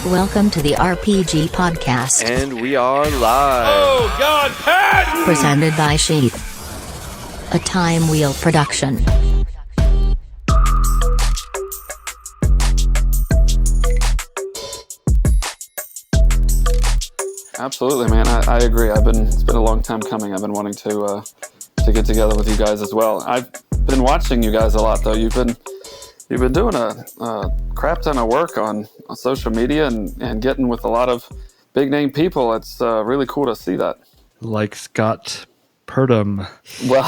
Welcome to the RPG Podcast. And we are live. Oh, God, Patton! Presented by SHEATH. A Time Wheel production. Absolutely, man. I agree. It's been a long time coming. I've been wanting to get together with you guys as well. I've been watching you guys a lot, though. You've been doing a crap ton of work on social media and getting with a lot of big name people. It's really cool to see that. Like Scott Purdum. Well,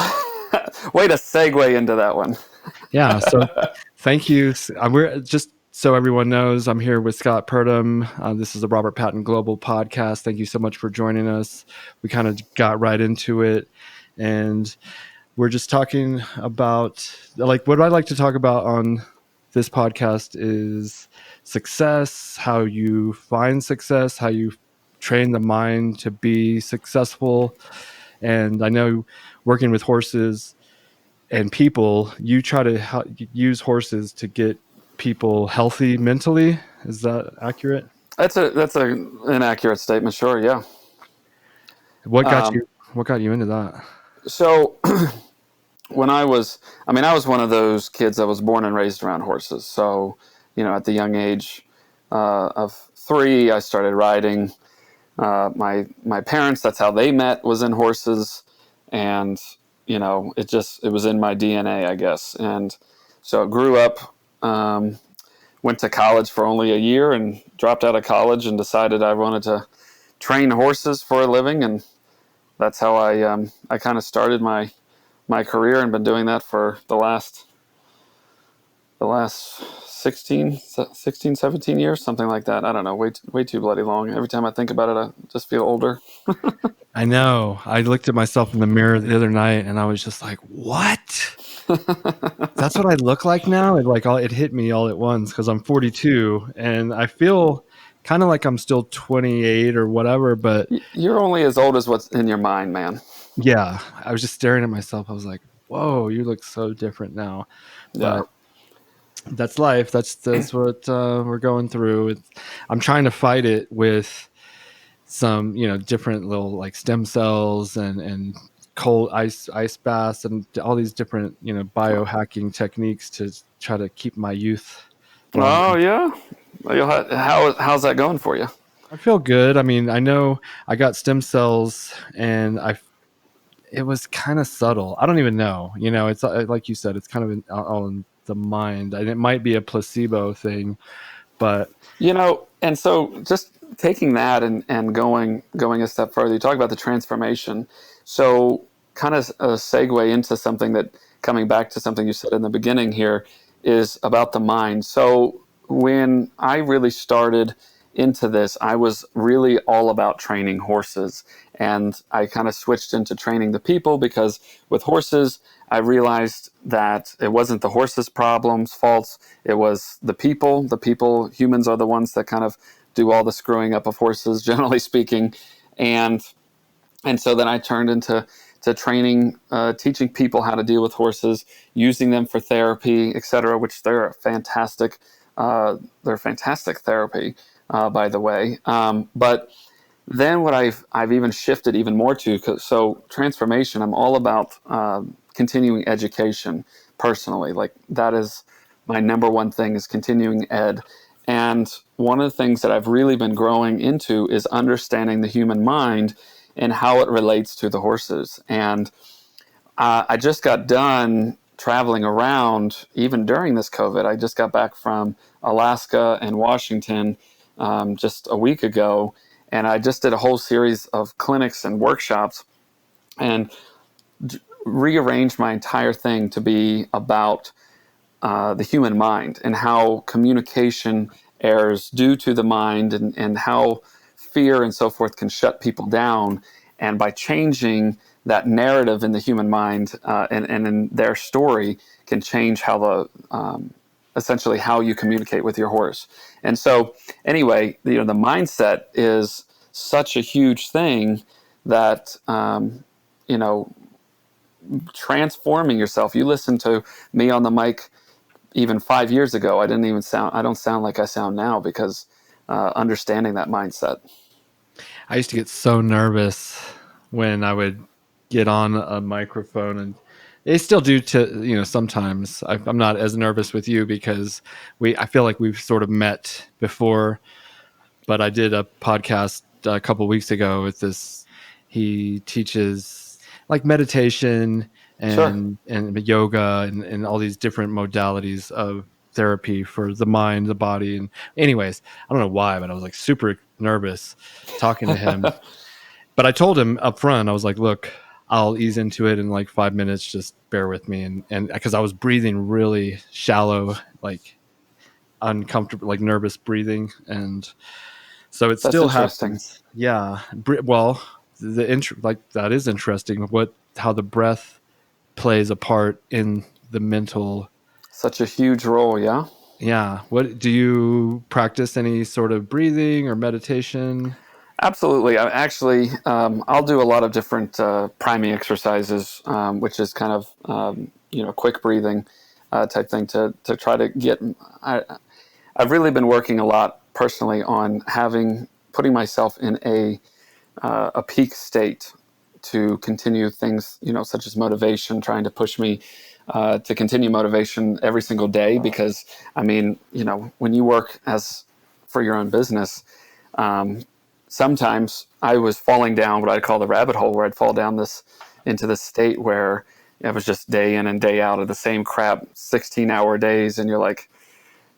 way to segue into that one. Yeah, so thank you. We're just so everyone knows, I'm here with Scott Purdum. This is the Robert Patton Global Podcast. Thank you so much for joining us. We kind of got right into it, and we're just talking about, like, what I like to talk about on this podcast is success, how you find success, how you train the mind to be successful. And I know working with horses and people, you try to use horses to get people healthy mentally. Is that accurate? That's an accurate statement. Sure. Yeah. What got you into that? So when I was one of those kids that was born and raised around horses. So, at the young age of 3, I started riding. My parents, that's how they met, was in horses. And, it was in my DNA, I guess. And so I grew up, went to college for only a year and dropped out of college and decided I wanted to train horses for a living. And that's how I kind of started my career and been doing that for the last 16, 17 years, something like that. I don't know, way too bloody long. Every time I think about it, I just feel older. I know. I looked at myself in the mirror the other night and I was just like, what? That's what I look like now? It hit me all at once because I'm 42 and I feel kind of like I'm still 28 or whatever, but you're only as old as what's in your mind, man. Yeah, I was just staring at myself. I was like, whoa, you look so different now. Yeah. But that's life. That's what we're going through. I'm trying to fight it with some, different little like stem cells and cold ice baths and all these different, biohacking techniques to try to keep my youth. Oh, yeah? How's that going for you? I feel good. I mean, I know I got stem cells and it was kind of subtle. I don't even know. It's like you said, it's kind of all in the mind, and it might be a placebo thing, but and so just taking that and going a step further, you talk about the transformation. So kind of a segue into something that, coming back to something you said in the beginning here, is about the mind. So when I really started into this, I was really all about training horses, and I kind of switched into training the people because with horses, I realized that it wasn't the horses' faults, it was the people. The people, humans, are the ones that kind of do all the screwing up of horses, generally speaking, and so then I turned into training, teaching people how to deal with horses, using them for therapy, etc., which they're fantastic. They're fantastic therapy. By the way, but then what I've even shifted even more to, so transformation, I'm all about continuing education personally. Like, that is my number one thing, is continuing ed. And one of the things that I've really been growing into is understanding the human mind and how it relates to the horses. And I just got done traveling around, even during this COVID. I just got back from Alaska and Washington just a week ago, and I just did a whole series of clinics and workshops and rearranged my entire thing to be about the human mind and how communication errors due to the mind and how fear and so forth can shut people down. And by changing that narrative in the human mind and in their story, can change how essentially how you communicate with your horse. And so anyway, the mindset is such a huge thing that, transforming yourself. You listen to me on the mic even 5 years ago. I don't sound like I sound now because understanding that mindset. I used to get so nervous when I would get on a microphone, and they still do sometimes. I'm not as nervous with you because I feel like we've sort of met before, but I did a podcast a couple weeks ago with this. He teaches like meditation Sure. and yoga and all these different modalities of therapy for the mind, the body. And anyways, I don't know why, but I was like super nervous talking to him. But I told him up front, I was like, look, I'll ease into it in like 5 minutes. Just bear with me. And because I was breathing really shallow, like uncomfortable, like nervous breathing. And so it That's still interesting. happens. Yeah. Well, that is interesting. How the breath plays a part in the mental. Such a huge role, yeah. Yeah. What do you practice? Any sort of breathing or meditation? Absolutely. I'll do a lot of different priming exercises, which is kind of quick breathing type thing to try to get. I've really been working a lot personally on putting myself in a peak state to continue things, such as motivation, trying to push me to continue motivation every single day. Because I mean, when you work for your own business. Sometimes I was falling down what I'd call the rabbit hole, where I'd fall down into this state where it was just day in and day out of the same crap, 16-hour days. And you're like,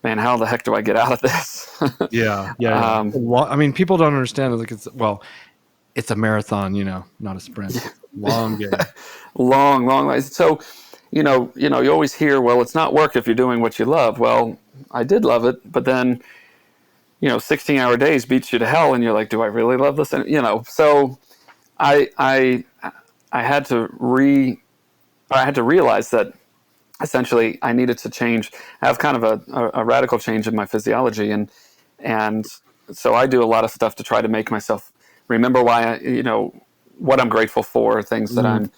man, how the heck do I get out of this? Yeah. I mean, people don't understand it. Like it's a marathon, not a sprint. It's a long game. long ways. So, you always hear, well, it's not work if you're doing what you love. Well, I did love it, but then 16-hour days beats you to hell, and you're like, do I really love this? And, so I had to realize that essentially I needed to change. I have kind of a radical change in my physiology, and so I do a lot of stuff to try to make myself remember what I'm grateful for, things that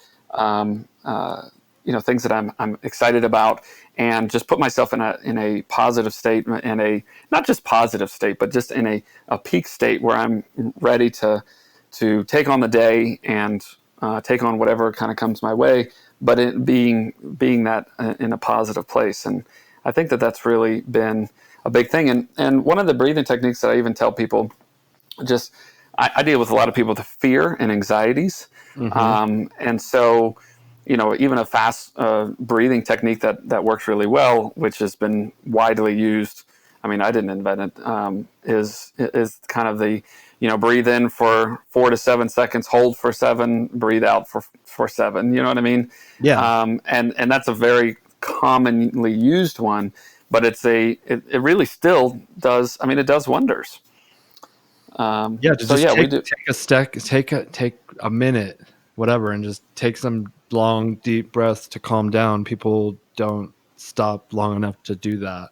things that I'm excited about, and just put myself in a positive state, not just positive state, but just in a peak state where I'm ready to take on the day and take on whatever kind of comes my way, but it being that in a positive place. And I think that that's really been a big thing. And one of the breathing techniques that I even tell people, I deal with a lot of people with fear and anxieties. And so, even a fast breathing technique that works really well, which has been widely used. I mean, I didn't invent it. Is kind of the, breathe in for 4 to 7 seconds, hold for 7, breathe out for 7. You know what I mean? Yeah. And that's a very commonly used one, but it really still does. I mean, it does wonders. We do take a minute, whatever, and just take some long, deep breaths to calm down. People don't stop long enough to do that.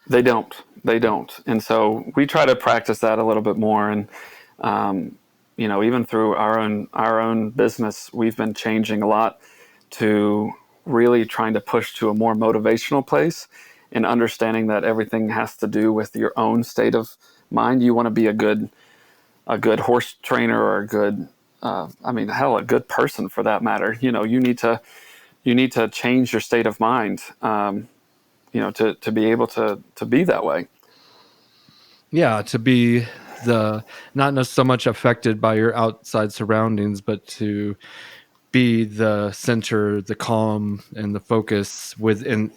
They don't. And so we try to practice that a little bit more. And, even through our own business, we've been changing a lot to really trying to push to a more motivational place, and understanding that everything has to do with your own state of mind. You want to be a good horse trainer, or a good, a good person for that matter. You need to change your state of mind, to be able to be that way. Yeah, to be not so much affected by your outside surroundings, but to be the center, the calm, and the focus within,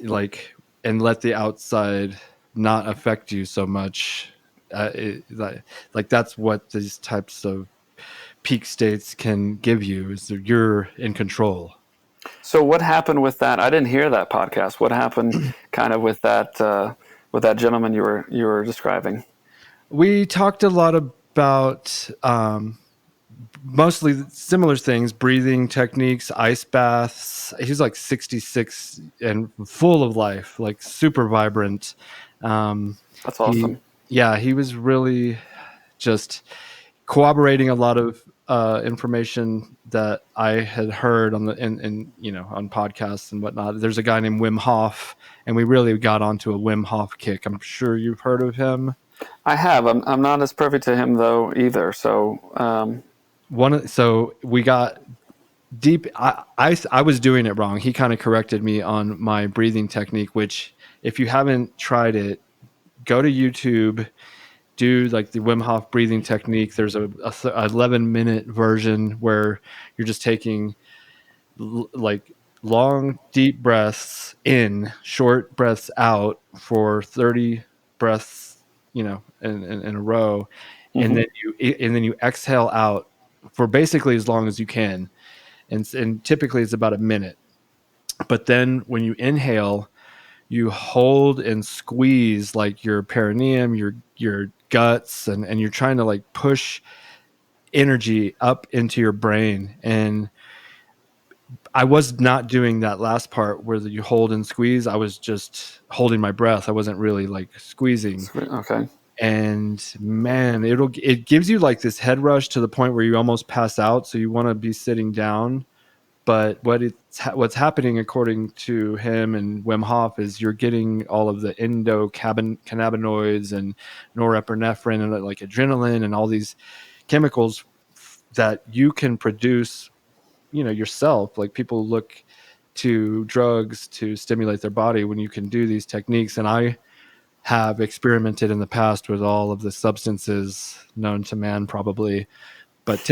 and let the outside not affect you so much. That's what these types of peak states can give you, is that you're in control. So what happened with that? I didn't hear that podcast. What happened kind of with that gentleman you were describing? We talked a lot about mostly similar things: breathing techniques, ice baths. He's like 66 and full of life, like super vibrant. That's awesome. He was really just corroborating a lot of information that I had heard on on podcasts and whatnot. There's a guy named Wim Hof, and we really got onto a Wim Hof kick. I'm sure you've heard of him. I have. I'm not as privy to him though either. So So we got deep. I was doing it wrong. He kind of corrected me on my breathing technique, which if you haven't tried it, go to YouTube, do like the Wim Hof breathing technique. There's a 11-minute version where you're just taking like long, deep breaths in, short breaths out for 30 breaths, in a row. And then you exhale out for basically as long as you can. And typically it's about a minute. But then when you inhale, you hold and squeeze like your perineum, your guts, and you're trying to like push energy up into your brain. And I was not doing that last part where you hold and squeeze. I was just holding my breath. I wasn't really like squeezing. okay. And man, it gives you like this head rush to the point where you almost pass out. So you want to be sitting down. But what's happening, according to him and Wim Hof, is you're getting all of the endocannabinoids and norepinephrine and like adrenaline and all these chemicals that you can produce, yourself. Like people look to drugs to stimulate their body when you can do these techniques. And I have experimented in the past with all of the substances known to man, probably, but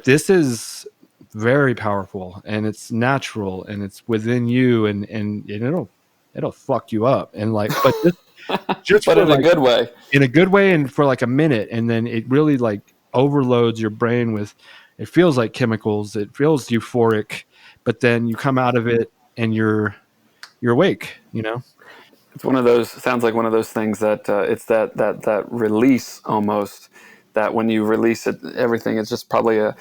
this is very powerful, and it's natural, and it's within you, and it'll fuck you up, and like, but just but for in like, a good way. In a good way, and for like a minute, and then it really like overloads your brain with. It feels like chemicals. It feels euphoric, but then you come out of it and you're awake. It's one of those. Sounds like one of those things that it's that release almost. That when you release it, everything. It's just probably a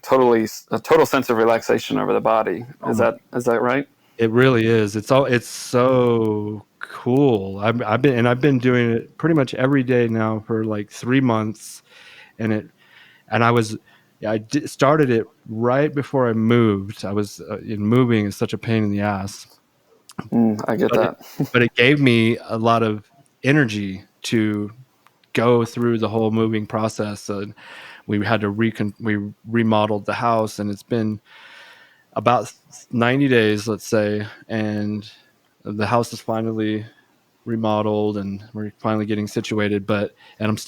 total sense of relaxation over the body. Is that right? It really is. It's so cool. I've been doing it pretty much every day now for like 3 months, and started it right before I moved. I was moving is such a pain in the ass. I get that. But it gave me a lot of energy to go through the whole moving process. And we had to we remodeled the house, and it's been about 90 days, let's say, and the house is finally remodeled and we're finally getting situated, and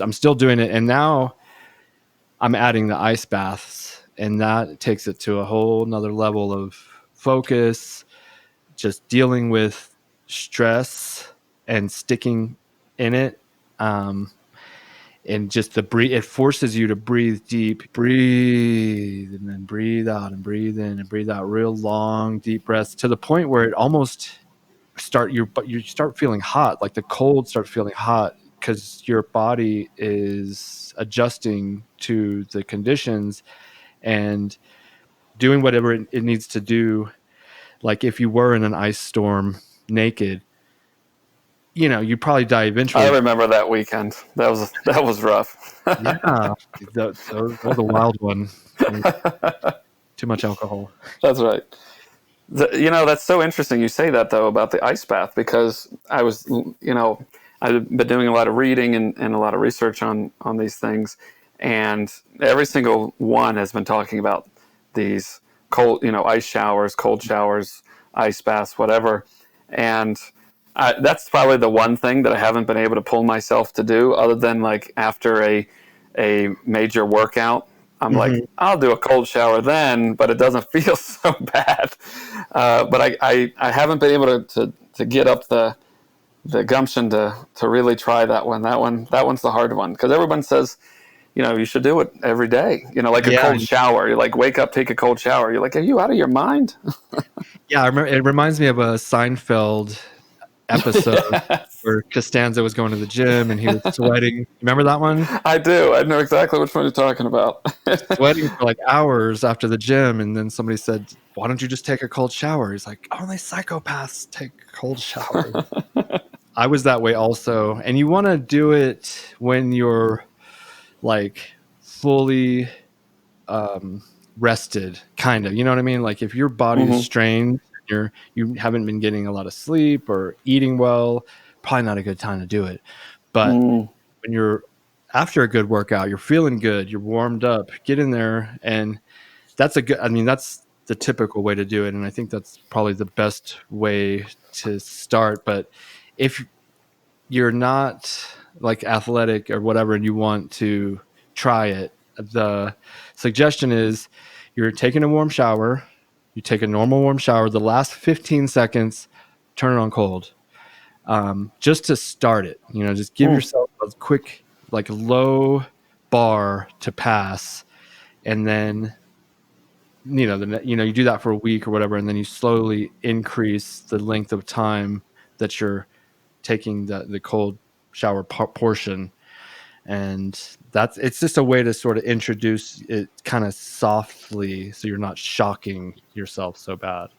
I'm still doing it. And now I'm adding the ice baths, and that takes it to a whole nother level of focus, just dealing with stress and sticking in it. And just it forces you to breathe deep, breathe, and then breathe out and breathe in and breathe out real long, deep breaths, to the point where it almost you start feeling hot, like the cold starts feeling hot, because your body is adjusting to the conditions and doing whatever it needs to do. Like if you were in an ice storm naked, you'd probably die eventually. I remember that weekend. That was rough. Yeah, that was a wild one. Too much alcohol. That's right. That's so interesting you say that, though, about the ice bath, because I've been doing a lot of reading and a lot of research on these things, and every single one has been talking about these cold, ice showers, cold showers, ice baths, whatever. And that's probably the one thing that I haven't been able to pull myself to do, other than like after a major workout. I'm like, I'll do a cold shower then, but it doesn't feel so bad. But I haven't been able to get up the gumption to really try that one. That one's the hard one, because everyone says, you should do it every day. Like a cold shower. You like wake up, take a cold shower. You're like, are you out of your mind? Yeah, I remember. It reminds me of a Seinfeld episode where Costanza was going to the gym and he was sweating. Remember that one? I do. I know exactly which one you're talking about. Sweating for like hours after the gym, and then somebody said, "Why don't you just take a cold shower?" He's like, "Only psychopaths take cold showers." I was that way also, and you want to do it when you're like fully rested, kind of. You know what I mean? Like if your body's strained, you haven't been getting a lot of sleep or eating well, probably not a good time to do it. But when you're after a good workout, you're feeling good, you're warmed up, get in there. And that's the typical way to do it. And I think that's probably the best way to start. But if you're not like athletic or whatever, and you want to try it, the suggestion is you're taking a warm shower, you take a normal warm shower, the last 15 seconds, turn it on cold. Just to start it, just give yourself a quick, like low bar to pass. And then, you do that for a week or whatever. And then you slowly increase the length of time that you're taking the cold shower portion. And it's just a way to sort of introduce it kind of softly, so you're not shocking yourself so bad.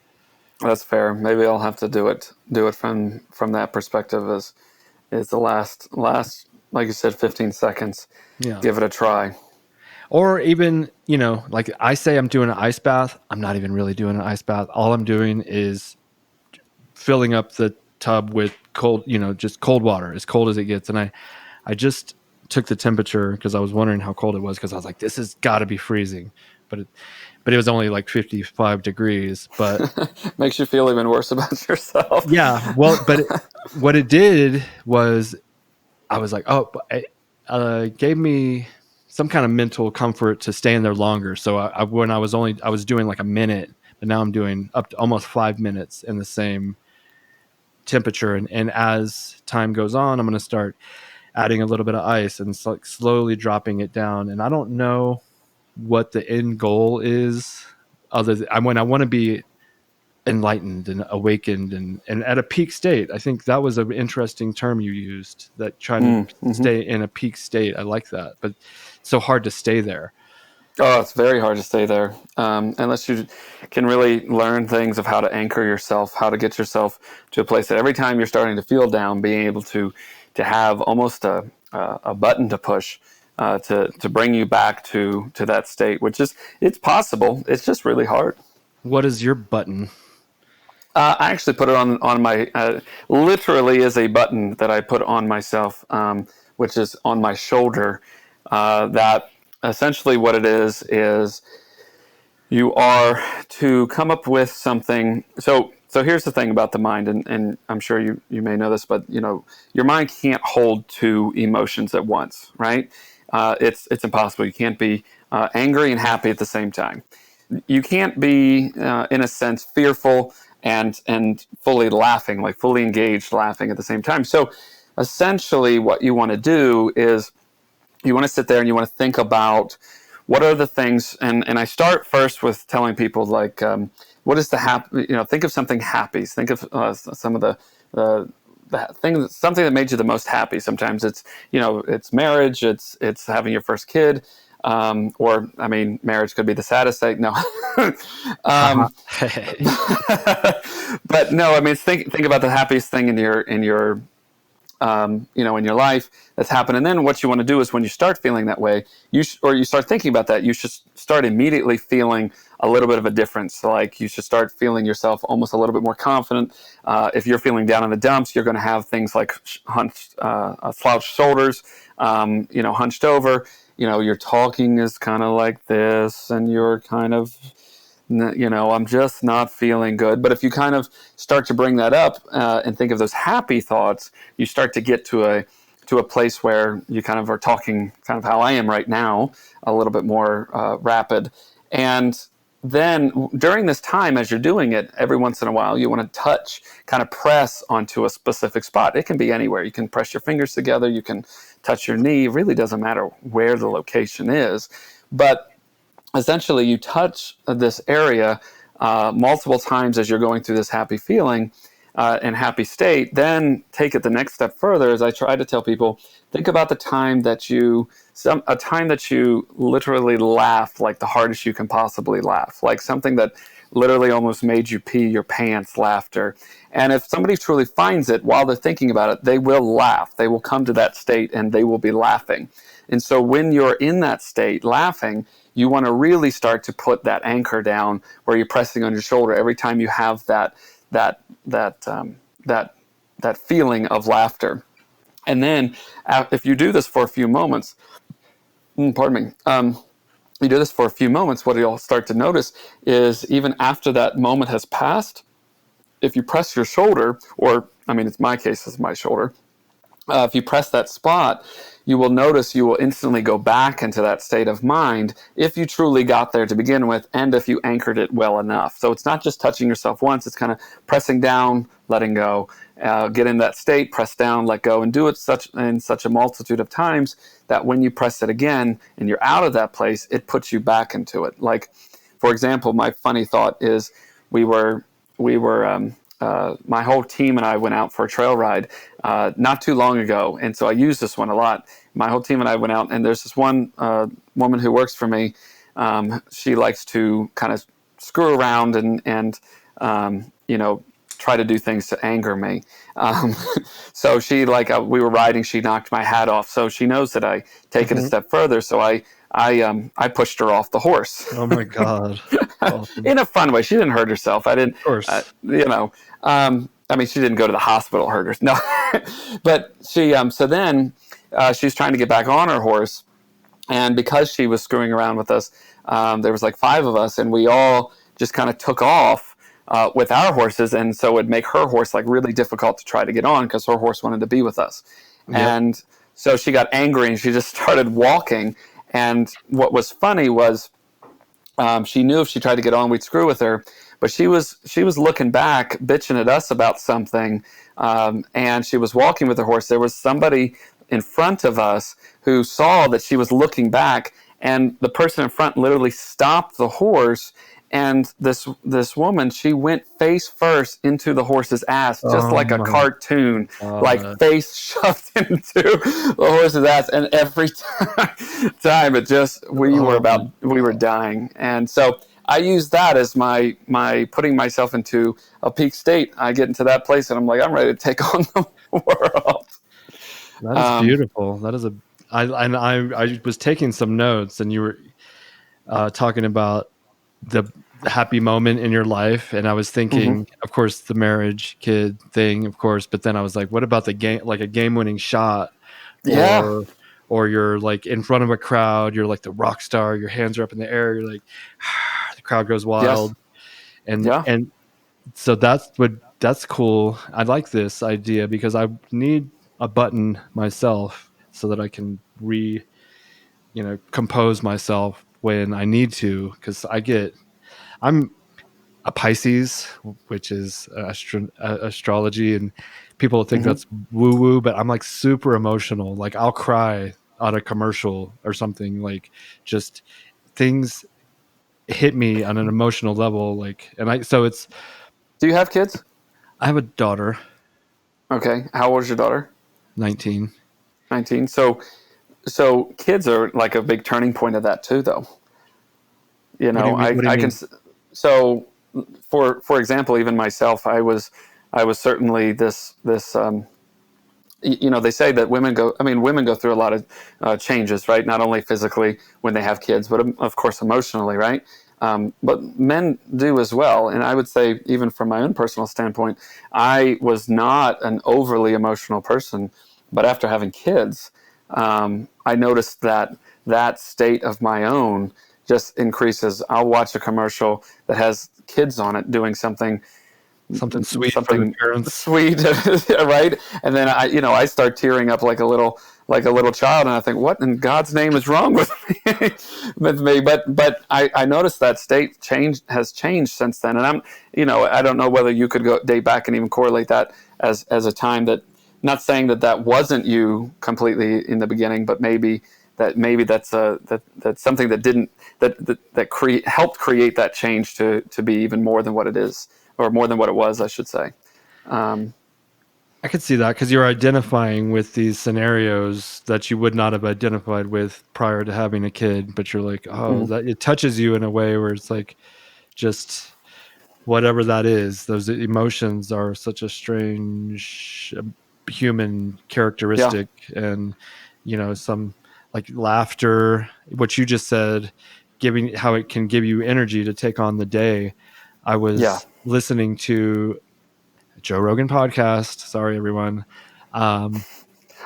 That's fair. Maybe I'll have to do it from that perspective, is the last, like you said, 15 seconds. Yeah. Give it a try. Or even, like I say, I'm doing an ice bath. I'm not even really doing an ice bath. All I'm doing is filling up the tub with cold, just cold water, as cold as it gets. And I just took the temperature because I was wondering how cold it was, because I was like, this has got to be freezing. But it was only like 55 degrees. But makes you feel even worse about yourself. Yeah. Well, but what it did was I was like, oh, it gave me some kind of mental comfort to stay in there longer. So I was doing like a minute, but now I'm doing up to almost 5 minutes in the same temperature. And as time goes on, I'm going to start adding a little bit of ice and like slowly dropping it down. And I don't know what the end goal is, other than when I want to be enlightened and awakened and at a peak state. I think that was an interesting term you used, that trying to stay in a peak state. I like that, but it's so hard to stay there. Oh, it's very hard to stay there, unless you can really learn things of how to anchor yourself, how to get yourself to a place that every time you're starting to feel down, being able to have almost a button to push to bring you back to that state, which is, it's possible. It's just really hard. What is your button? I actually put it on my, literally is a button that I put on myself, which is on my shoulder. That essentially what it is you are to come up with something. So here's the thing about the mind, and I'm sure you may know this, but your mind can't hold two emotions at once, right? It's impossible. You can't be angry and happy at the same time. You can't be, in a sense, fearful and fully laughing, like fully engaged laughing at the same time. So essentially what you want to do is you want to sit there and you want to think about what are the things, and I start first with telling people, like, what is the happy, think of something happy. Think of some of the things, something that made you the most happy. Sometimes it's, it's marriage, it's having your first kid. Or, I mean, marriage could be the saddest thing. No. But no, I mean, think about the happiest thing in your in your life that's happened. And then what you want to do is, when you start feeling that way, you start thinking about that, you should start immediately feeling a little bit of a difference. Like, you should start feeling yourself almost a little bit more confident. If you're feeling down in the dumps, you're going to have things like slouched shoulders, hunched over. Your talking is kind of like this, and you're kind of, I'm just not feeling good. But if you kind of start to bring that up and think of those happy thoughts, you start to get to a place where you kind of are talking kind of how I am right now, a little bit more rapid. And then during this time, as you're doing it, every once in a while, you want to kind of press onto a specific spot. It can be anywhere. You can press your fingers together. You can touch your knee. It really doesn't matter where the location is. But essentially, you touch this area multiple times as you're going through this happy feeling and happy state. Then take it the next step further. As I try to tell people, think about the time that you literally laughed like the hardest you can possibly laugh, like something that literally almost made you pee your pants, laughter. And if somebody truly finds it while they're thinking about it, they will laugh. They will come to that state and they will be laughing. And so when you're in that state laughing, you want to really start to put that anchor down where you're pressing on your shoulder every time you have that feeling of laughter. And then if you do this for a few moments, pardon me, you do this for a few moments, what you'll start to notice is even after that moment has passed, if you press your shoulder, or I mean, it's my case, it's my shoulder. If you press that spot, you will notice you will instantly go back into that state of mind if you truly got there to begin with, and if you anchored it well enough. So it's not just touching yourself once, it's kind of pressing down, letting go, get in that state, press down, let go, and do it in such a multitude of times that when you press it again and you're out of that place, it puts you back into it. Like, for example, my funny thought is we were my whole team and I went out for a trail ride not too long ago, and so I use this one a lot. My whole team and I went out, and there's this one woman who works for me. She likes to kind of screw around and try to do things to anger me. So she we were riding, she knocked my hat off, so she knows that I take it a step further. So I pushed her off the horse. Oh my God. Awesome. In a fun way. She didn't hurt herself. I didn't, of course. I mean, she didn't go to the hospital, hurt her. No, but she, so then she's trying to get back on her horse. And because she was screwing around with us, there was like 5 of us, and we all just kind of took off with our horses. And so it would make her horse like really difficult to try to get on because her horse wanted to be with us. Yep. And so she got angry and she just started walking. And what was funny was she knew if she tried to get on, we'd screw with her. But she was looking back, bitching at us about something, and she was walking with her horse. There was somebody in front of us who saw that she was looking back, and the person in front literally stopped the horse. And this woman, she went face first into the horse's ass, just like a cartoon, like face shoved into the horse's ass. And every time it just, we were dying. And so I use that as my putting myself into a peak state. I get into that place and I'm like, I'm ready to take on the world. That is beautiful. That is I was taking some notes, and you were talking about the happy moment in your life, and I was thinking, of course, the marriage, kid thing, of course, but then I was like, what about the game, like a game-winning shot? Yeah. Or you're like in front of a crowd, you're like the rock star, your hands are up in the air, you're like, the crowd goes wild. Yes. And so that's cool. I like this idea because I need a button myself so that I can compose myself when I need to, because I'm a Pisces, which is astrology, and people think that's woo woo, but I'm like super emotional. Like I'll cry on a commercial or something, like just things hit me on an emotional level. Do you have kids? I have a daughter. Okay. How old is your daughter? 19. 19. So kids are like a big turning point of that too, though. So for example, even myself, I was certainly this they say that women go through a lot of changes, right? Not only physically when they have kids, but of course emotionally, right? But men do as well. And I would say, even from my own personal standpoint, I was not an overly emotional person, but after having kids, I noticed that state of my own just increases. I'll watch a commercial that has kids on it doing something sweet, sweet, right? And then I start tearing up like a little child, and I think, what in God's name is wrong with me? But I noticed that state has changed since then, and I don't know whether you could go date back and even correlate that as a time that. Not saying that wasn't you completely in the beginning, but maybe that's something that helped create that change to be even more than what it is, or more than what it was, I should say. I could see that because you're identifying with these scenarios that you would not have identified with prior to having a kid, but you're like, that it touches you in a way where it's like, just whatever that is, those emotions are such a strange human characteristic. And some like laughter, what you just said, how it can give you energy to take on the day. I was listening to Joe Rogan podcast, sorry everyone,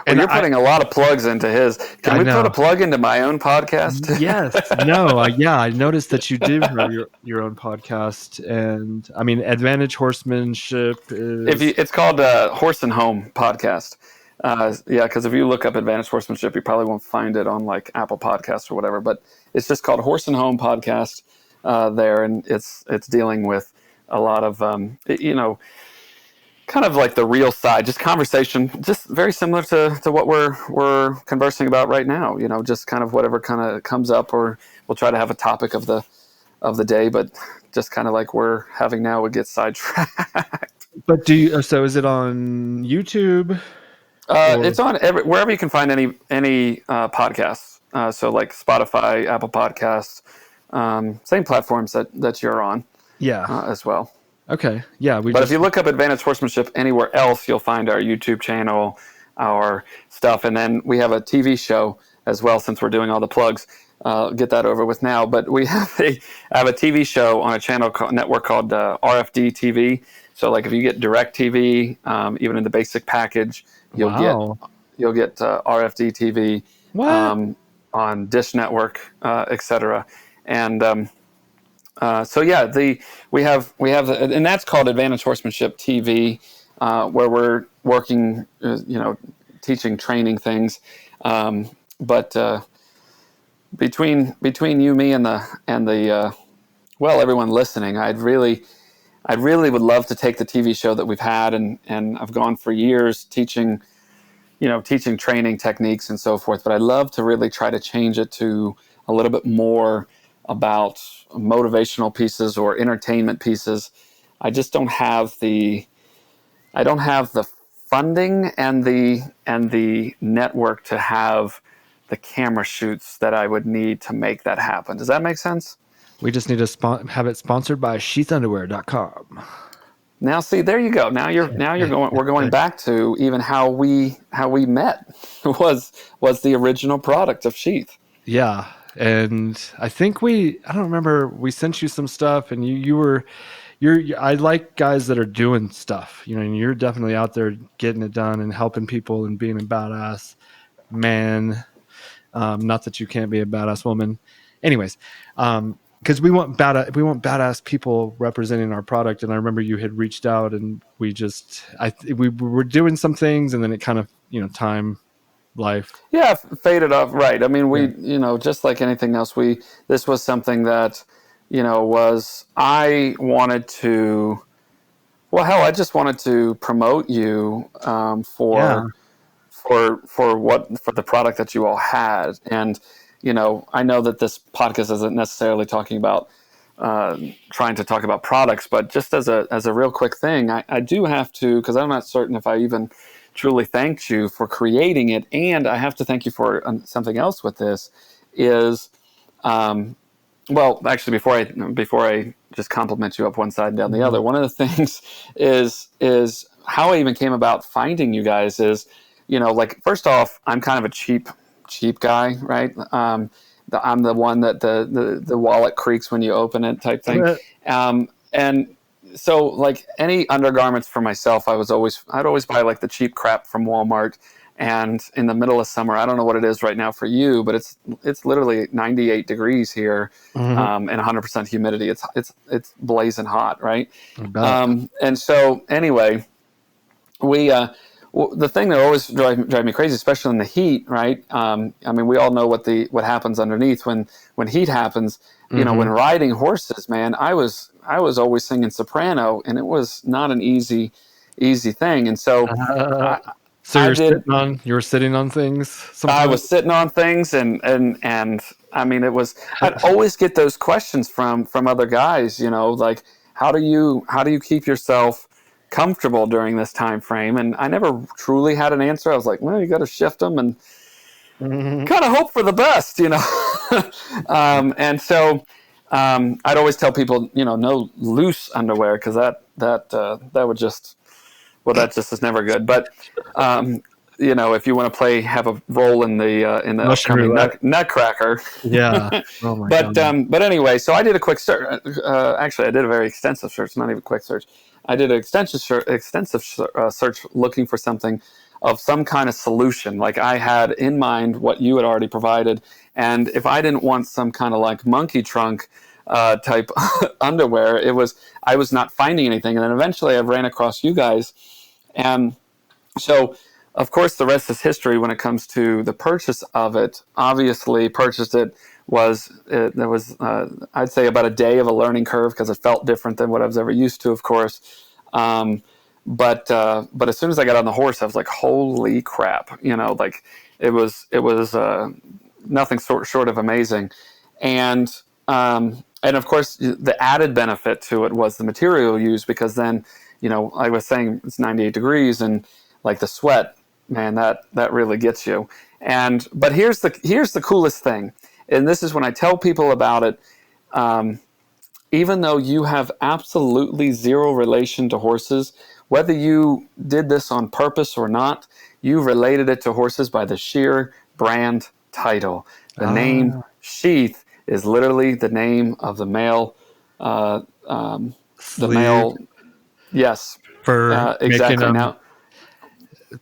Well, you're putting a lot of plugs into his. Can we put a plug into my own podcast? Yes. No. Yeah. I noticed that you do have your own podcast, and I mean, Advantage Horsemanship is. It's called Horse and Home Podcast. Yeah, because if you look up Advantage Horsemanship, you probably won't find it on like Apple Podcasts or whatever. But it's just called Horse and Home Podcast there, and it's dealing with a lot of kind of like the real side, just conversation, just very similar to what we're conversing about right now. Just kind of whatever kind of comes up, or we'll try to have a topic of the day, but just kind of like we're having now, would get sidetracked. But so is it on YouTube? It's on wherever you can find any podcasts. So like Spotify, Apple Podcasts, same platforms that you're on. Yeah. As well. Okay. Yeah. But if you look up Advantage Horsemanship anywhere else, you'll find our YouTube channel, our stuff, and then we have a TV show as well. Since we're doing all the plugs, get that over with now. But we have I have a TV show on a channel network called RFD TV. So like if you get Direct TV, even in the basic package, you'll get RFD TV on Dish Network, etc. And so yeah, we have and that's called Advantage Horsemanship TV, where we're working, teaching, training things. But between you, me, and the everyone listening, I'd really would love to take the TV show that we've had, and I've gone for years teaching training techniques and so forth. But I'd love to really try to change it to a little bit more about motivational pieces or entertainment pieces. I just don't have the funding and the network to have the camera shoots that I would need to make that happen. Does that make sense? We just need to have it sponsored by sheathunderwear.com. Now, see, there you go. Now you're going. We're going back to even how we met was the original product of Sheath. Yeah. And I think I don't remember, we sent you some stuff, and I like guys that are doing stuff, and you're definitely out there getting it done and helping people and being a badass man. Not that you can't be a badass woman. Anyways, because we want badass people representing our product. And I remember you had reached out, and we were doing some things, and then it kind of, time, life. Yeah, faded off. Right. I mean, we, just like anything else, this was something that, I wanted to, I just wanted to promote you for the product that you all had. And, I know that this podcast isn't necessarily talking about trying to talk about products, but just as a real quick thing, I do have to, because I'm not certain if I even truly thanked you for creating it, and I have to thank you for something else with this. Is actually, before I just compliment you up one side and down the other, one of the things is how I even came about finding you guys is, like, first off, I'm kind of a cheap guy, right? I'm the one that the wallet creaks when you open it type thing, and so like any undergarments for myself, I'd always buy like the cheap crap from Walmart. And in the middle of summer, I don't know what it is right now for you, but it's literally 98 degrees here, and 100% humidity. It's blazing hot, right? And so anyway, the thing that always drive me crazy, especially in the heat, right? I mean, we all know what happens underneath when heat happens. When riding horses, man, I was always singing soprano, and it was not an easy thing. And so, you were sitting on things. Sometimes? I was sitting on things, and I mean, it was. I'd always get those questions from other guys. Like how do you keep yourself comfortable during this time frame? And I never truly had an answer. I was like, well, you got to shift them and kind of hope for the best, and so I'd always tell people, no loose underwear, because that would just, that just is never good. But if you want to have a role in the upcoming Nutcracker, yeah. Oh my God. But anyway, so I did a quick search. Actually, I did a very extensive search, not even a quick search. I did an extensive search looking for something of some kind of solution. Like I had in mind what you had already provided. And if I didn't want some kind of like monkey trunk type underwear, I was not finding anything. And then eventually I ran across you guys. And so, of course, the rest is history when it comes to the purchase of it. Obviously, purchased it there was I'd say about a day of a learning curve because it felt different than what I was ever used to, of course. But as soon as I got on the horse, I was like, holy crap! Like it was nothing short of amazing. And of course, the added benefit to it was the material used, because then, I was saying it's 98 degrees and like the sweat, man, that really gets you. But here's the coolest thing. And this is when I tell people about it, even though you have absolutely zero relation to horses, whether you did this on purpose or not, you related it to horses by the sheer brand title. The name SHEATH is literally the name of the male, yes. For exactly. making Now,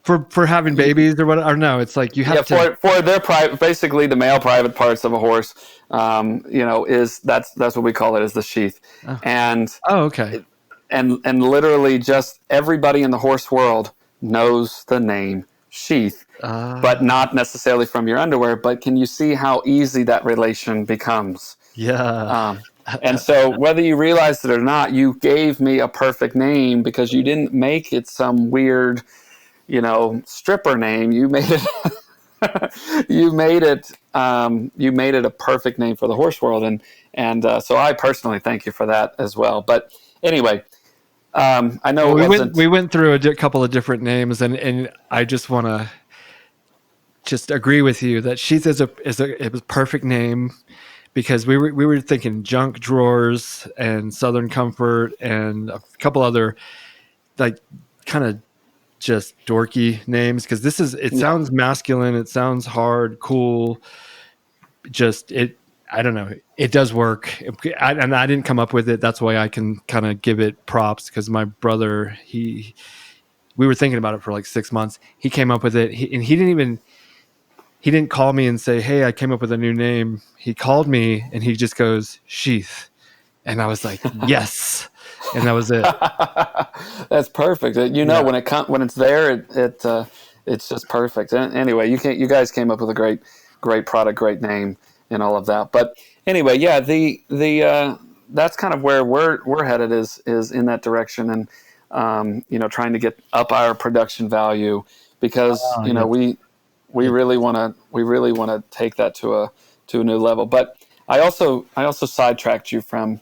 for having babies or what? Or no, it's like you have to for their private, basically the male private parts of a horse. That's what we call it, is the sheath. And okay. And literally just everybody in the horse world knows the name SHEATH, but not necessarily from your underwear. But can you see how easy that relation becomes? Yeah. And so whether you realized it or not, you gave me a perfect name, because you didn't make it some weird, stripper name. You made it you made it a perfect name for the horse world. And so I personally thank you for that as well. But anyway, I know we went through a couple of different names, and I just want to just agree with you that SHEATH it was a perfect name, because we were thinking junk drawers and Southern Comfort and a couple other like kind of just dorky names, because it sounds masculine, it sounds hard, cool. I don't know, it does work. And I didn't come up with it. That's why I can kind of give it props, because my brother, we were thinking about it for like 6 months. He came up with it, he didn't call me and say, hey, I came up with a new name. He called me and he just goes, SHEATH. And I was like, yes. And that was it. That's perfect. When it's there, it's just perfect. Anyway, you guys came up with a great product, great name, and all of that. But anyway, yeah, that's kind of where we're headed, is in that direction, and trying to get up our production value, because we really want to take that to a new level. But I also sidetracked you from,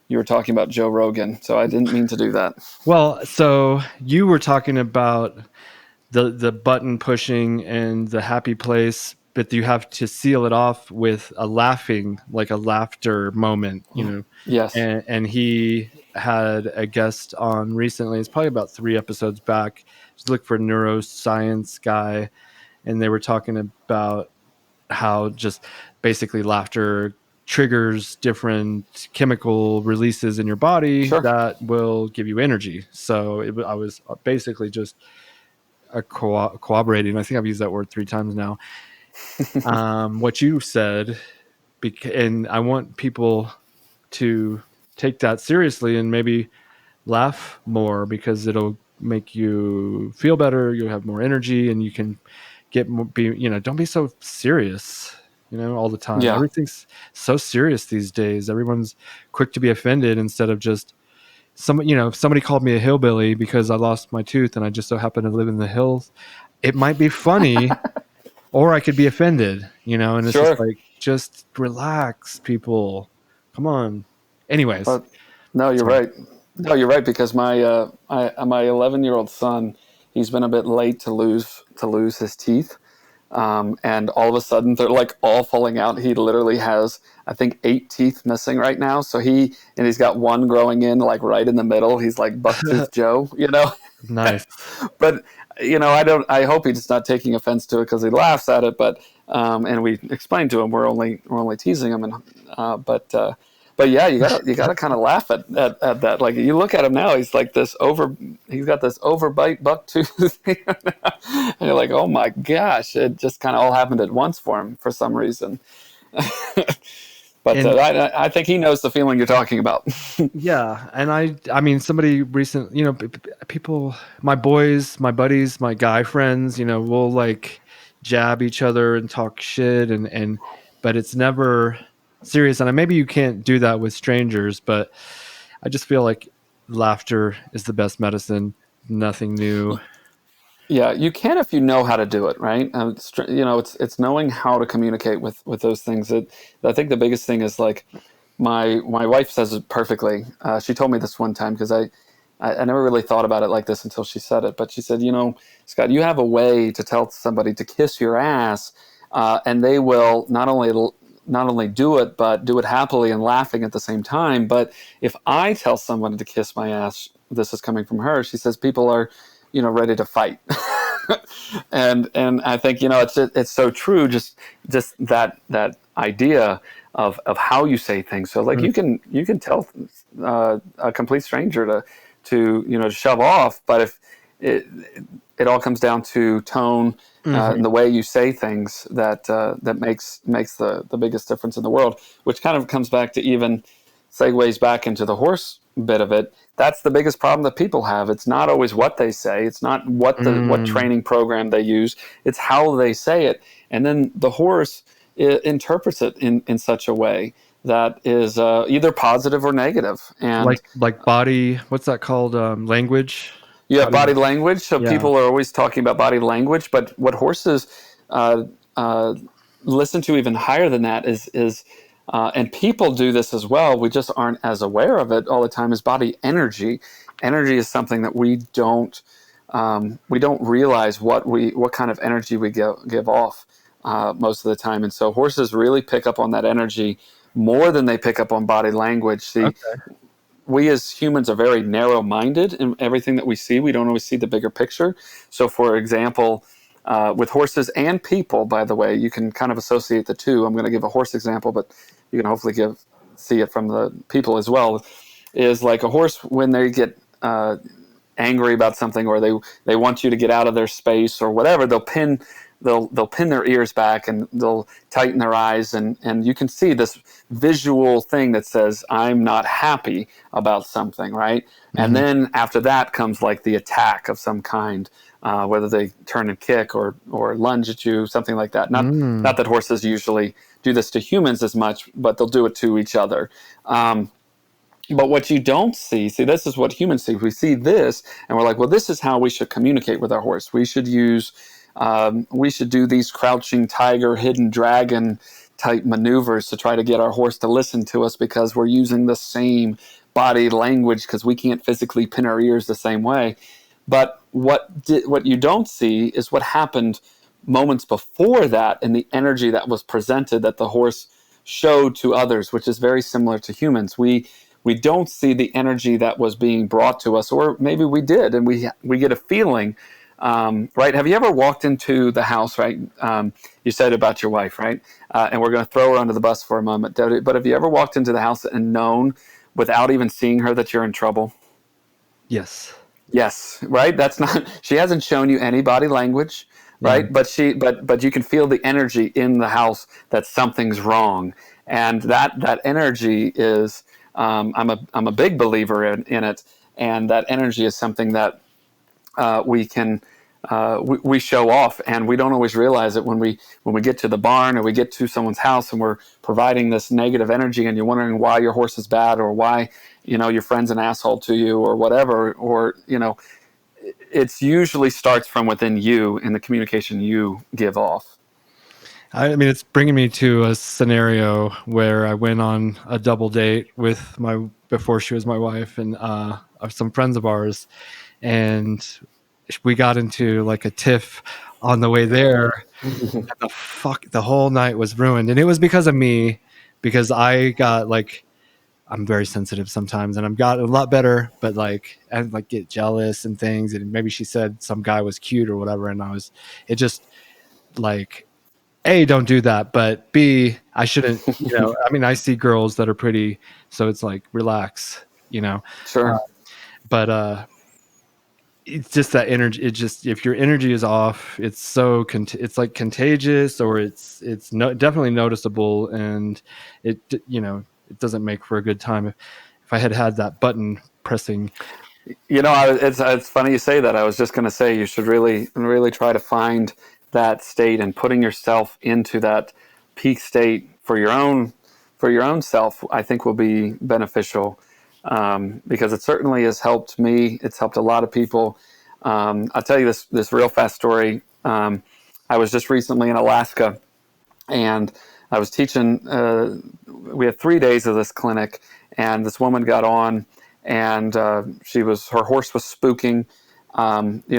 you were talking about Joe Rogan, so I didn't mean to do that. Well, so you were talking about the button pushing and the happy place, but you have to seal it off with a laughter moment, Yes. And he had a guest on recently. It's probably about 3 episodes back. Just look for a neuroscience guy, and they were talking about how just basically laughter triggers different chemical releases in your body that will give you energy. So I was basically just corroborating. I think I've used that word 3 times now. What you said, and I want people to take that seriously and maybe laugh more, because it'll make you feel better. You'll have more energy, and you can don't be so serious, all the time. Everything's so serious these days. Everyone's quick to be offended, instead of just if somebody called me a hillbilly because I lost my tooth and I just so happen to live in the hills, it might be funny or I could be offended, and it's just like, just relax, people. Come on. Anyways. But no, you're right. No, you're right, because my 11-year-old son, he's been a bit late to lose his teeth, and all of a sudden they're like all falling out. He literally has, I think, 8 teeth missing right now. So he's got one growing in like right in the middle. He's like Bucktooth Joe, Nice. But I hope he's not taking offense to it, because he laughs at it. But and we explained to him we're only teasing him, and but yeah, you gotta kind of laugh at that. Like you look at him now, he's like he's got this overbite buck tooth, and you're like, oh my gosh, it just kind of all happened at once for him for some reason. But I think he knows the feeling you're talking about. Yeah, and I mean, somebody recent, people, my boys, my buddies, my guy friends, we'll like jab each other and talk shit, but it's never serious. And maybe you can't do that with strangers, but I just feel like laughter is the best medicine. Nothing new. Yeah, you can if you know how to do it, right? It's knowing how to communicate with those things. I think the biggest thing is like my wife says it perfectly. She told me this one time because I never really thought about it like this until she said it. But she said, Scott, you have a way to tell somebody to kiss your ass, and they will not only do it, but do it happily and laughing at the same time. But if I tell someone to kiss my ass, this is coming from her. She says people are ready to fight. and I think it's so true. Just that idea of how you say things. So like you can tell a complete stranger to shove off, but if it all comes down to tone and the way you say things that makes the biggest difference in the world, which kind of comes back to even segues back into the horse bit of it. That's the biggest problem that people have. It's not always what they say. It's not what training program they use. It's how they say it. And then the horse interprets it in such a way that is either positive or negative. And like body, what's that called? Language? You have body language. So people are always talking about body language, but what horses listen to even higher than that is and people do this as well, we just aren't as aware of it all the time, is body energy. Energy is something that we don't realize what kind of energy we give off most of the time. And so horses really pick up on that energy more than they pick up on body language. See, we as humans are very narrow-minded in everything that we see. We don't always see the bigger picture. So for example, with horses and people, by the way, you can kind of associate the two. I'm going to give a horse example, but you can hopefully see it from the people as well. Is like a horse when they get angry about something, or they want you to get out of their space or whatever, they'll pin their ears back and they'll tighten their eyes, and you can see this visual thing that says, I'm not happy about something, right? And then after that comes like the attack of some kind, whether they turn and kick or lunge at you, something like that. Not that horses usually do this to humans as much, but they'll do it to each other. But what you don't see, this is what humans see. We see this, and we're like, well, this is how we should communicate with our horse. We should do these crouching tiger, hidden dragon type maneuvers to try to get our horse to listen to us, because we're using the same body language, because we can't physically pin our ears the same way. But what you don't see is what happened moments before that, and the energy that was presented that the horse showed to others, which is very similar to humans. We don't see the energy that was being brought to us, or maybe we did, and we get a feeling, right? Have you ever walked into the house, right? You said about your wife, right? And we're going to throw her under the bus for a moment, but have you ever walked into the house and known, without even seeing her, that you're in trouble? Yes, right? That's not, she hasn't shown you any body language, right? But you can feel the energy in the house that something's wrong. And that energy is, I'm a big believer in it. And that energy is something that we can we show off, and we don't always realize it when we get to the barn or we get to someone's house and we're providing this negative energy, and you're wondering why your horse is bad, or why your friend's an asshole to you, or whatever, or it's usually starts from within you in the communication you give off. I mean, it's bringing me to a scenario where I went on a double date with before she was my wife, and some friends of ours, and we got into like a tiff on the way there. And the whole night was ruined, and it was because of me, because I got I'm very sensitive sometimes, and I've got a lot better, but I get jealous and things, and maybe she said some guy was cute or whatever, and it just A, don't do that, but B, I shouldn't, I mean, I see girls that are pretty, so it's like, relax, Sure. but it's just that energy. It just, if your energy is off, it's so it's like contagious, or it's definitely noticeable, and it doesn't make for a good time. If I had that button pressing. It's funny you say that. I was just going to say you should really, really try to find that state, and putting yourself into that peak state for your own self, I think will be beneficial, because it certainly has helped me. It's helped a lot of people. I'll tell you this real fast story. I was just recently in Alaska, and I was teaching. We had 3 days of this clinic, and this woman got on, and her horse was spooking.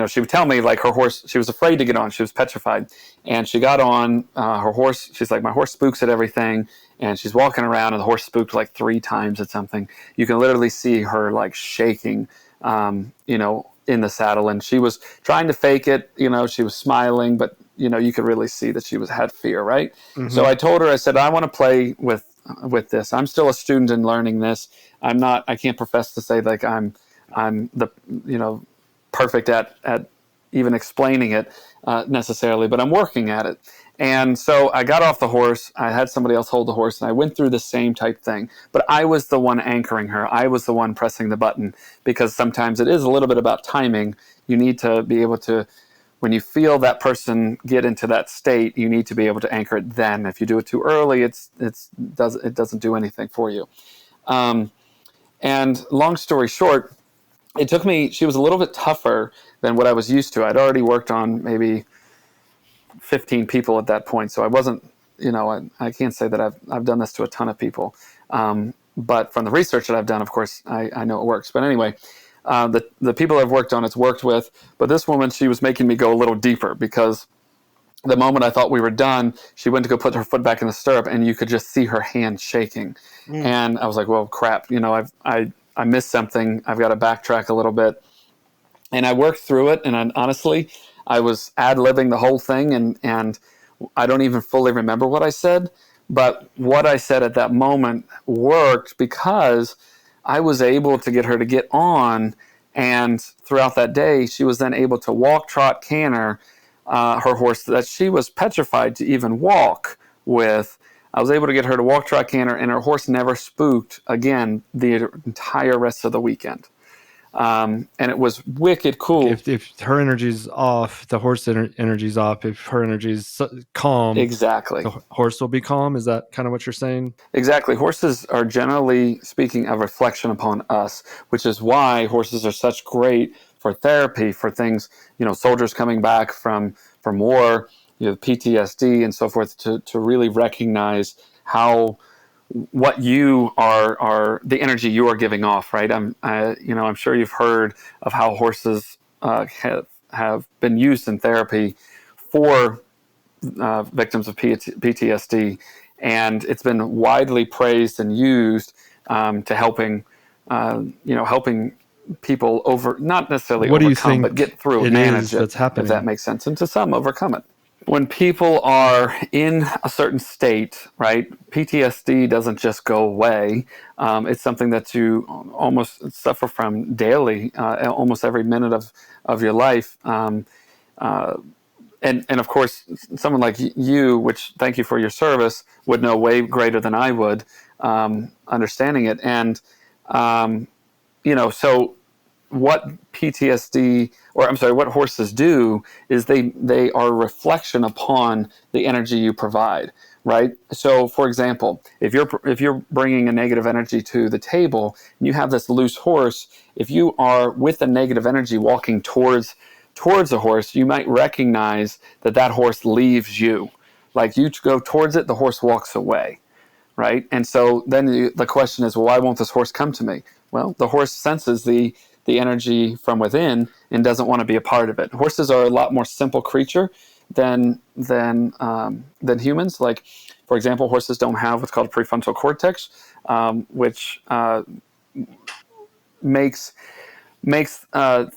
She would tell me, like, her horse, she was afraid to get on. She was petrified, and she got on her horse. She's like, my horse spooks at everything, and she's walking around, and the horse spooked like 3 times at something. You can literally see her like shaking, in the saddle, and she was trying to fake it. She was smiling, but you could really see that she had fear, right? Mm-hmm. So I told her, I said, I want to play with this. I'm still a student in learning this. I can't profess to say like I'm the, perfect at even explaining it necessarily, but I'm working at it. And so I got off the horse. I had somebody else hold the horse, and I went through the same type thing. But I was the one anchoring her. I was the one pressing the button, because sometimes it is a little bit about timing. You need to be able to, when you feel that person get into that state, you need to be able to anchor it then. If you do it too early, it doesn't do anything for you. And long story short, it took me, she was a little bit tougher than what I was used to. I'd already worked on maybe 15 people at that point. So I wasn't, I can't say that I've done this to a ton of people. But from the research that I've done, of course, I know it works. But anyway, the people I've worked on, it's worked with. But this woman, she was making me go a little deeper, because the moment I thought we were done, she went to go put her foot back in the stirrup, and you could just see her hand shaking. And I was like, well, crap, I missed something. I've got to backtrack a little bit. And I worked through it, and honestly, I was ad-libbing the whole thing, and I don't even fully remember what I said, but what I said at that moment worked, because I was able to get her to get on, and throughout that day, she was then able to walk, trot, canter her horse that she was petrified to even walk with. I was able to get her to walk, trot, canter, and her horse never spooked again the entire rest of the weekend. And it was wicked cool. If her energy's off, the horse energy's off. If her energy's calm, exactly, the horse will be calm. Is that kind of what you're saying? Exactly. Horses are, generally speaking, a reflection upon us, which is why horses are such great for therapy, for things, soldiers coming back from war, PTSD and so forth, to really recognize what you are, the energy you are giving off, right? I'm sure you've heard of how horses have been used in therapy for victims of PTSD, and it's been widely praised and used to helping people not necessarily overcome, but get through it, manage it, if that makes sense, and to some overcome it. When people are in a certain state, right, PTSD doesn't just go away. It's something that you almost suffer from daily, almost every minute of your life. And of course, someone like you, which thank you for your service, would know way greater than I would, understanding it. And, so what what horses do is they are a reflection upon the energy you provide, right? So, for example, if you're bringing a negative energy to the table, and you have this loose horse, if you are with the negative energy walking towards a horse, you might recognize that horse leaves you. Like, you go towards it, the horse walks away, right? And so then the question is, well, why won't this horse come to me? Well, the horse senses the energy from within and doesn't want to be a part of it. Horses are a lot more simple creature than humans. Like, for example, horses don't have what's called a prefrontal cortex, which makes makes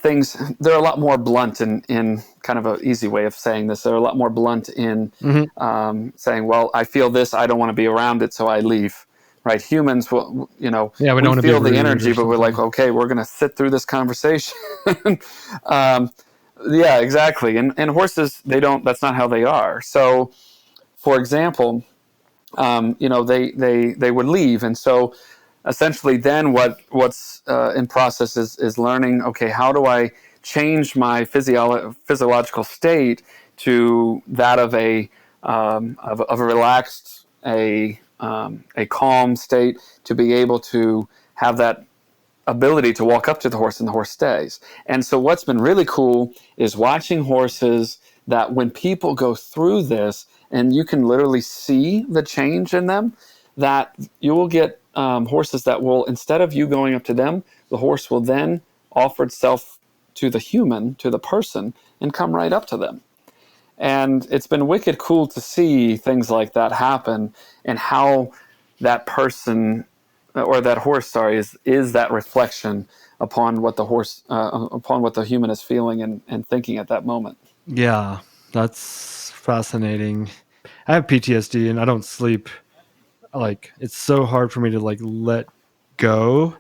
things, they're a lot more blunt in kind of an easy way of saying this. They're a lot more blunt in saying, well, I feel this, I don't want to be around it, so I leave. Right? Humans will, we don't we want to be feel the rude energy, or but we're like, something. okay, we're going to sit through this conversation. Yeah, exactly. And horses, that's not how they are. So, for example, they would leave. And so essentially then what's in process is learning, okay, how do I change my physiological state to that of a relaxed, a calm state, to be able to have that ability to walk up to the horse and the horse stays. And so what's been really cool is watching horses that when people go through this and you can literally see the change in them, that you will get horses that will, instead of you going up to them, the horse will then offer itself to the human, to the person, and come right up to them. And it's been wicked cool to see things like that happen, and how that person or that horse, sorry, is that reflection upon what the horse, upon what the human is feeling and thinking at that moment. Yeah, that's fascinating. I have PTSD and I don't sleep. Like, it's so hard for me to like let go.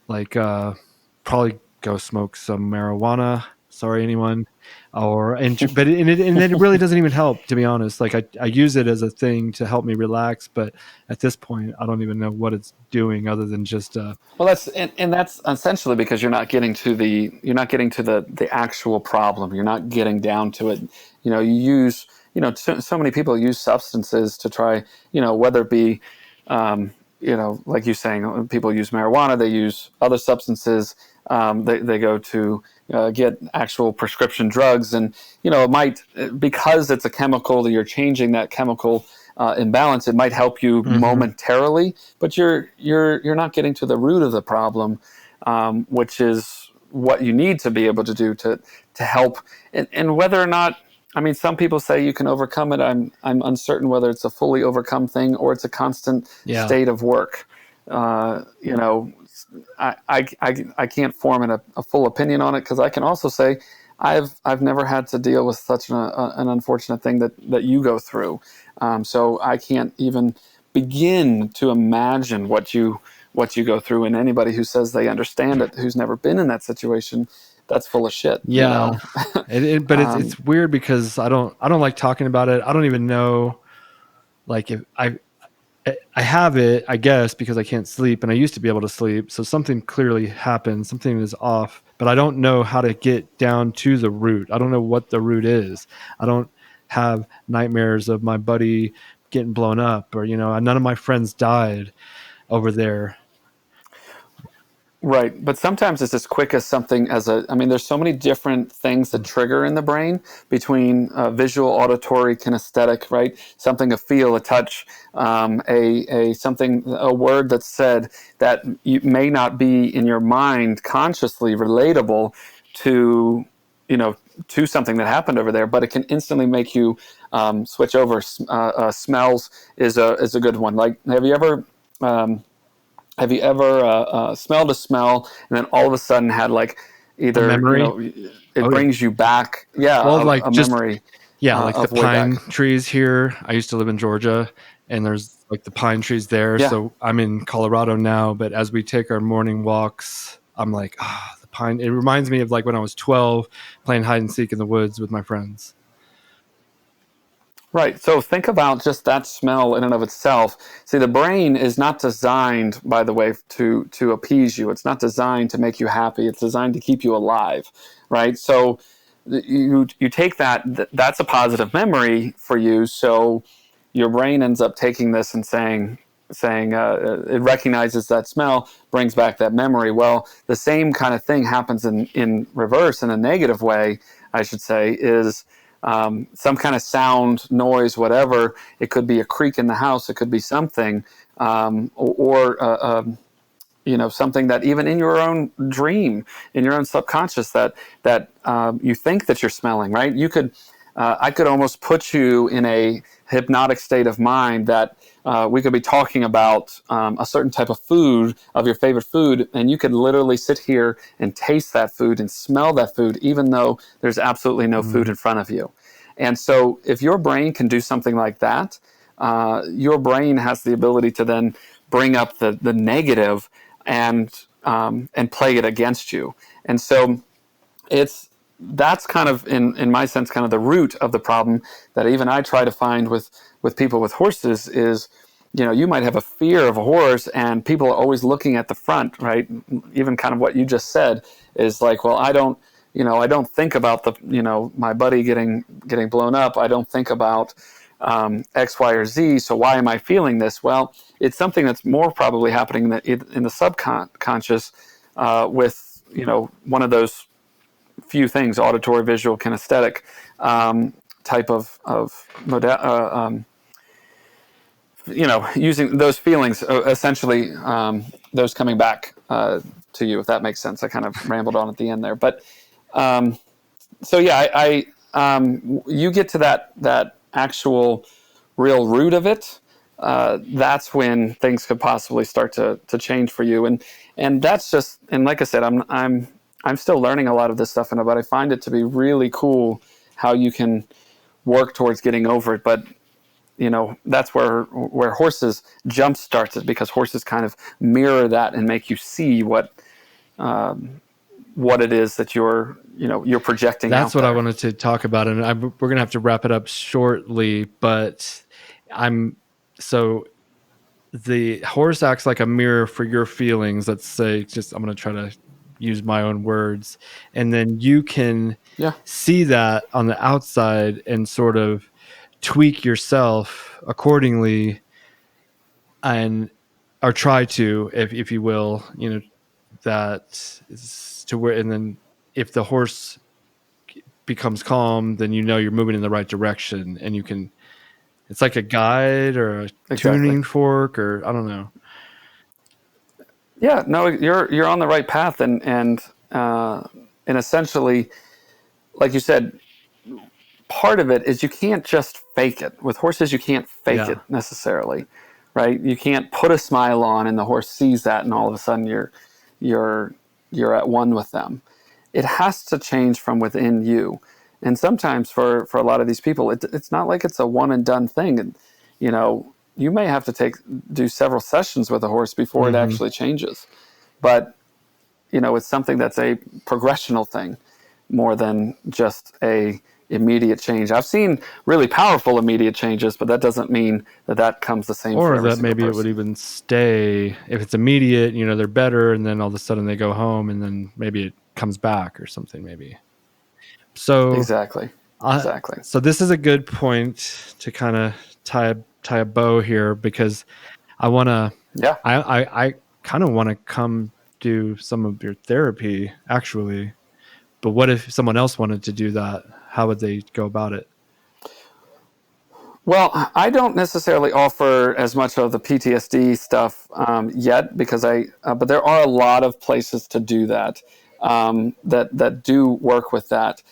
Like, probably go smoke some marijuana. Sorry, anyone. But it really doesn't even help, to be honest. Like, I use it as a thing to help me relax, but at this point, I don't even know what it's doing other than just. Well, that's essentially because you're not getting to the actual problem. You're not getting down to it. You use, so many people use substances to try, whether it be, like you're saying, people use marijuana, they use other substances, they go to get actual prescription drugs, and it might, because it's a chemical, you're changing that chemical imbalance. It might help you momentarily, but you're not getting to the root of the problem, which is what you need to be able to do to help. And whether or not, I mean, some people say you can overcome it. I'm uncertain whether it's a fully overcome thing or it's a constant state of work. I can't form a full opinion on it, because I can also say I've never had to deal with such an unfortunate thing that you go through. So I can't even begin to imagine what you go through. And anybody who says they understand it, who's never been in that situation, that's full of shit. Yeah, but it's weird because I don't like talking about it. I don't even know, like, if I have it, I guess, because I can't sleep, and I used to be able to sleep. So something clearly happened. Something is off, but I don't know how to get down to the root. I don't know what the root is. I don't have nightmares of my buddy getting blown up, or, none of my friends died over there. Right. But sometimes it's as quick as something there's so many different things that trigger in the brain, between visual, auditory, kinesthetic, right? Something, a feel, a touch, a word that's said that you may not be in your mind consciously relatable to, to something that happened over there, but it can instantly make you switch over. Smells is a good one. Like, have you ever smelled a smell and then all of a sudden had like either a memory? It brings you back, like a just memory, like the pine back. trees here. I used to live in Georgia, and there's like the pine trees there. So I'm in Colorado now, but as we take our morning walks, I'm like, the pine. It reminds me of like when I was 12 playing hide and seek in the woods with my friends. Right. So think about just that smell in and of itself. See, the brain is not designed, by the way, to appease you. It's not designed to make you happy. It's designed to keep you alive. Right. So you take that's a positive memory for you. So your brain ends up taking this and saying it recognizes that smell, brings back that memory. Well, the same kind of thing happens in reverse, in a negative way, I should say, is some kind of sound, noise, whatever. It could be a creak in the house. It could be something, or something that even in your own dream, in your own subconscious, that you think that you're smelling. Right? You could. I could almost put you in a hypnotic state of mind that we could be talking about a certain type of food, of your favorite food, and you could literally sit here and taste that food and smell that food, even though there's absolutely no food in front of you. And so if your brain can do something like that, your brain has the ability to then bring up the negative and play it against you. And so that's kind of, in my sense, kind of the root of the problem that even I try to find with people with horses is, you might have a fear of a horse and people are always looking at the front, right? Even kind of what you just said is like, well, I don't think about my buddy getting blown up. I don't think about X, Y, or Z. So why am I feeling this? Well, it's something that's more probably happening in the subconscious with, one of those few things, auditory, visual, kinesthetic type of using those feelings, essentially those coming back to you, if that makes sense. I kind of rambled on at the end there, but so yeah, I you get to that actual real root of it. That's when things could possibly start to change for you, and that's just, and like I said, I'm still learning a lot of this stuff, but I find it to be really cool how you can work towards getting over it. But that's where horses jump starts it, because horses kind of mirror that and make you see what it is that you're projecting. That's what I wanted to talk about, and we're gonna have to wrap it up shortly. But so the horse acts like a mirror for your feelings. Let's say, I'm gonna try to use my own words, and then you can see that on the outside and sort of tweak yourself accordingly, or try to, if you will, that is to where, and then if the horse becomes calm, then you're moving in the right direction, and you can, it's like a guide or a tuning fork, or I don't know. Yeah, no, you're on the right path, and essentially, like you said, part of it is you can't just fake it. With horses, you can't fake it necessarily, right? You can't put a smile on and the horse sees that, and all of a sudden you're at one with them. It has to change from within you, and sometimes for a lot of these people, it's not like it's a one and done thing, and you may have to do several sessions with a horse before it actually changes. But, it's something that's a progressional thing more than just a immediate change. I've seen really powerful immediate changes, but that doesn't mean that comes the same for every that maybe person. It would even stay. If it's immediate, they're better, and then all of a sudden they go home, and then maybe it comes back or something maybe. So Exactly. So this is a good point to kind of tie a bow here, because I want to, I kind of want to come do some of your therapy actually, but what if someone else wanted to do that? How would they go about it? Well, I don't necessarily offer as much of the PTSD stuff yet, because but there are a lot of places to do that, that do work with that,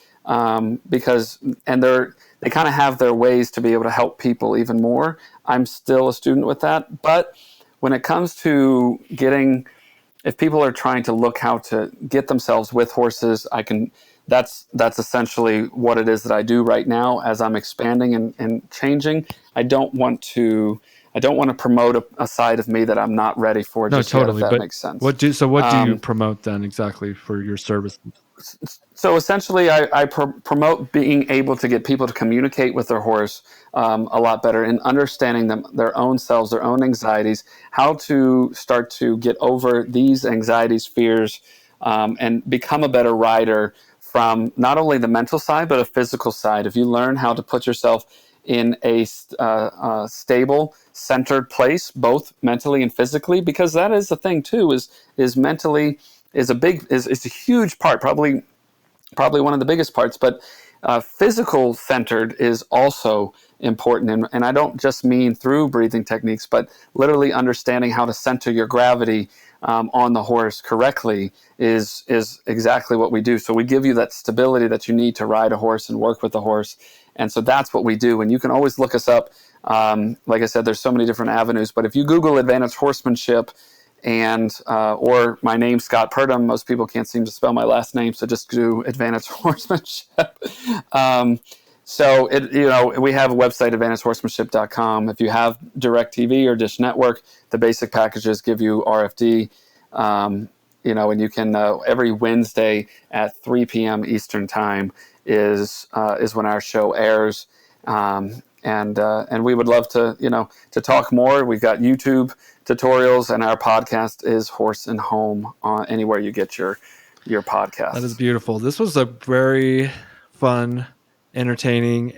because, and they kind of have their ways to be able to help people even more. I'm still a student with that, but when it comes to if people are trying to look how to get themselves with horses, that's essentially what it is that I do right now as I'm expanding and changing. I don't want to promote a side of me that I'm not ready for. No, totally. Yet, if that makes sense. What do you promote then exactly for your service? So essentially, I promote being able to get people to communicate with their horse a lot better, and understanding their own selves, their own anxieties, how to start to get over these anxieties, fears, and become a better rider from not only the mental side, but a physical side. If you learn how to put yourself in a stable, centered place, both mentally and physically, because that is the thing too, is mentally is a huge part, probably one of the biggest parts, but physical centered is also important. And I don't just mean through breathing techniques, but literally understanding how to center your gravity on the horse correctly is exactly what we do. So we give you that stability that you need to ride a horse and work with the horse. And so that's what we do. And you can always look us up. Like I said, there's so many different avenues. But if you Google Advantage Horsemanship and or my name, Scott Purdum, most people can't seem to spell my last name, so just do Advantage Horsemanship. So we have a website, AdvantageHorsemanship.com. If you have DirecTV or Dish Network, the basic packages give you RFD. And you can every Wednesday at 3 p.m. Eastern Time is when our show airs. And we would love to talk more. We've got YouTube tutorials, and our podcast is Horse and Home anywhere you get your podcast. That is beautiful. This was a very fun, entertaining,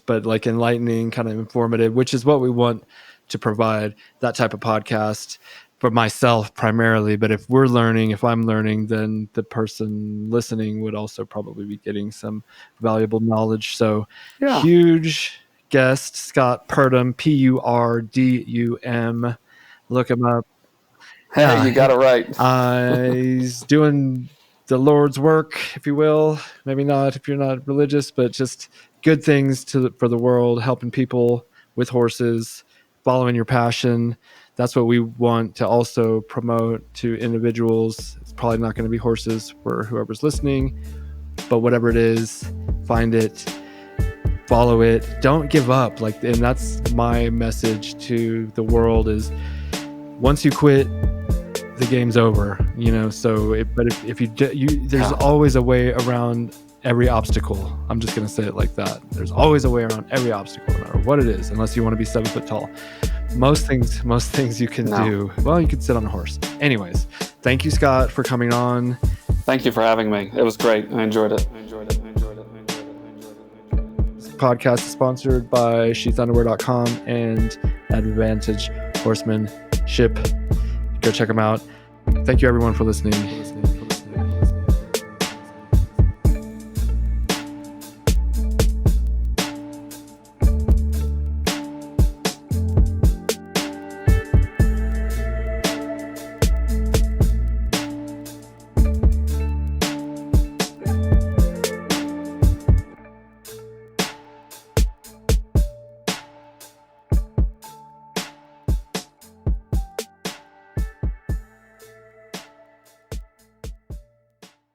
but like enlightening, kind of informative, which is what we want to provide, that type of podcast for myself primarily. But if I'm learning, then the person listening would also probably be getting some valuable knowledge. So huge guest, Scott Purdum, Purdum. Look him up. Hey, you got it right. He's doing the Lord's work, if you will. Maybe not if you're not religious, but just good things for the world, helping people with horses, following your passion. That's what we want to also promote to individuals. It's probably not going to be horses for whoever's listening, but whatever it is, find it, follow it, don't give up. And that's my message to the world is, once you quit, the game's over, So, if you there's always a way around every obstacle. I'm just gonna say it like that. There's always a way around every obstacle, no matter what it is, unless you want to be 7 foot tall. Most things you can do. Well, you can sit on a horse. Anyways, thank you, Scott, for coming on. Thank you for having me. It was great. I enjoyed it. This podcast is sponsored by SHEATHunderwear.com and Advantage Horsemanship. Go check them out. Thank you, everyone, for listening.